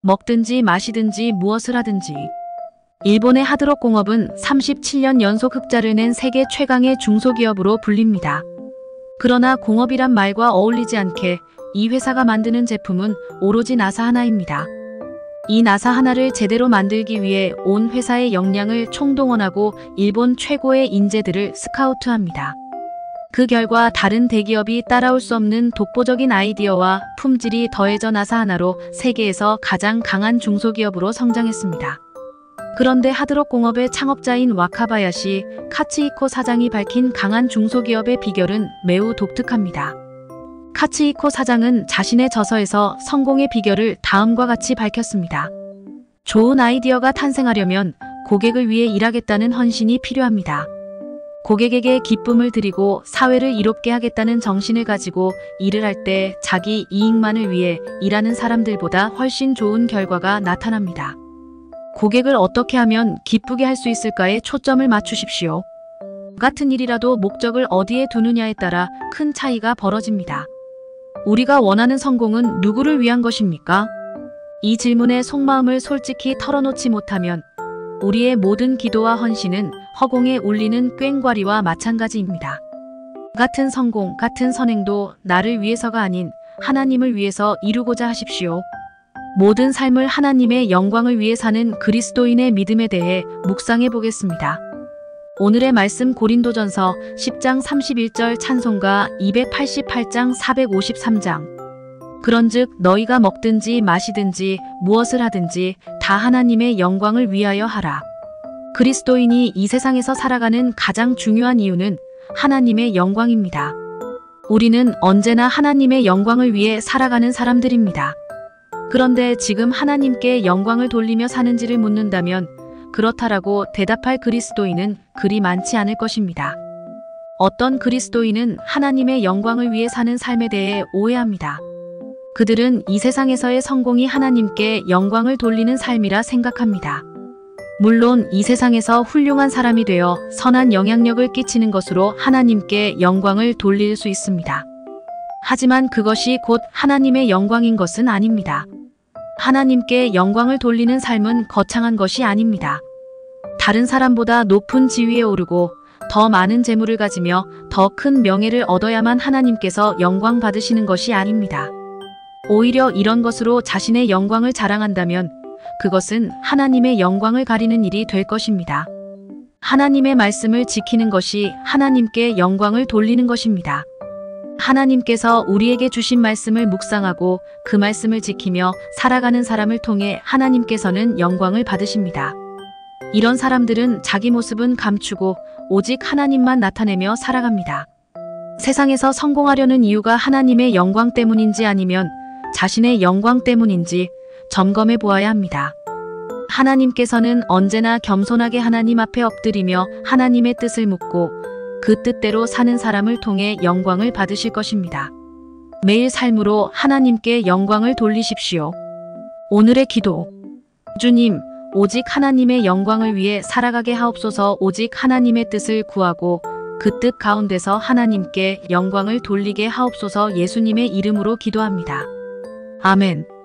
먹든지 마시든지 무엇을 하든지. 일본의 하드록 공업은 37년 연속 흑자를 낸 세계 최강의 중소기업으로 불립니다. 그러나 공업이란 말과 어울리지 않게 이 회사가 만드는 제품은 오로지 나사 하나입니다. 이 나사 하나를 제대로 만들기 위해 온 회사의 역량을 총동원하고 일본 최고의 인재들을 스카우트합니다. 그 결과 다른 대기업이 따라올 수 없는 독보적인 아이디어와 품질이 더해져 나사 하나로 세계에서 가장 강한 중소기업으로 성장했습니다. 그런데 하드록 공업의 창업자인 와카바야시 카츠히코 사장이 밝힌 강한 중소기업의 비결은 매우 독특합니다. 카츠히코 사장은 자신의 저서에서 성공의 비결을 다음과 같이 밝혔습니다. 좋은 아이디어가 탄생하려면 고객을 위해 일하겠다는 헌신이 필요합니다. 고객에게 기쁨을 드리고 사회를 이롭게 하겠다는 정신을 가지고 일을 할 때 자기 이익만을 위해 일하는 사람들보다 훨씬 좋은 결과가 나타납니다. 고객을 어떻게 하면 기쁘게 할 수 있을까에 초점을 맞추십시오. 같은 일이라도 목적을 어디에 두느냐에 따라 큰 차이가 벌어집니다. 우리가 원하는 성공은 누구를 위한 것입니까? 이 질문에 속마음을 솔직히 털어놓지 못하면 우리의 모든 기도와 헌신은 허공에 울리는 꽹과리와 마찬가지입니다. 같은 성공, 같은 선행도 나를 위해서가 아닌 하나님을 위해서 이루고자 하십시오. 모든 삶을 하나님의 영광을 위해 사는 그리스도인의 믿음에 대해 묵상해 보겠습니다. 오늘의 말씀 고린도전서 10장 31절 찬송가 288장 453장. 그런즉 너희가 먹든지 마시든지 무엇을 하든지 다 하나님의 영광을 위하여 하라. 그리스도인이 이 세상에서 살아가는 가장 중요한 이유는 하나님의 영광입니다. 우리는 언제나 하나님의 영광을 위해 살아가는 사람들입니다. 그런데 지금 하나님께 영광을 돌리며 사는지를 묻는다면 그렇다라고 대답할 그리스도인은 그리 많지 않을 것입니다. 어떤 그리스도인은 하나님의 영광을 위해 사는 삶에 대해 오해합니다. 그들은 이 세상에서의 성공이 하나님께 영광을 돌리는 삶이라 생각합니다. 물론 이 세상에서 훌륭한 사람이 되어 선한 영향력을 끼치는 것으로 하나님께 영광을 돌릴 수 있습니다. 하지만 그것이 곧 하나님의 영광인 것은 아닙니다. 하나님께 영광을 돌리는 삶은 거창한 것이 아닙니다. 다른 사람보다 높은 지위에 오르고 더 많은 재물을 가지며 더 큰 명예를 얻어야만 하나님께서 영광 받으시는 것이 아닙니다. 오히려 이런 것으로 자신의 영광을 자랑한다면 그것은 하나님의 영광을 가리는 일이 될 것입니다. 하나님의 말씀을 지키는 것이 하나님께 영광을 돌리는 것입니다. 하나님께서 우리에게 주신 말씀을 묵상하고 그 말씀을 지키며 살아가는 사람을 통해 하나님께서는 영광을 받으십니다. 이런 사람들은 자기 모습은 감추고 오직 하나님만 나타내며 살아갑니다. 세상에서 성공하려는 이유가 하나님의 영광 때문인지 아니면 자신의 영광 때문인지 점검해 보아야 합니다. 하나님께서는 언제나 겸손하게 하나님 앞에 엎드리며 하나님의 뜻을 묻고 그 뜻대로 사는 사람을 통해 영광을 받으실 것입니다. 매일 삶으로 하나님께 영광을 돌리십시오. 오늘의 기도. 주님, 오직 하나님의 영광을 위해 살아가게 하옵소서. 오직 하나님의 뜻을 구하고 그 뜻 가운데서 하나님께 영광을 돌리게 하옵소서. 예수님의 이름으로 기도합니다. 아멘.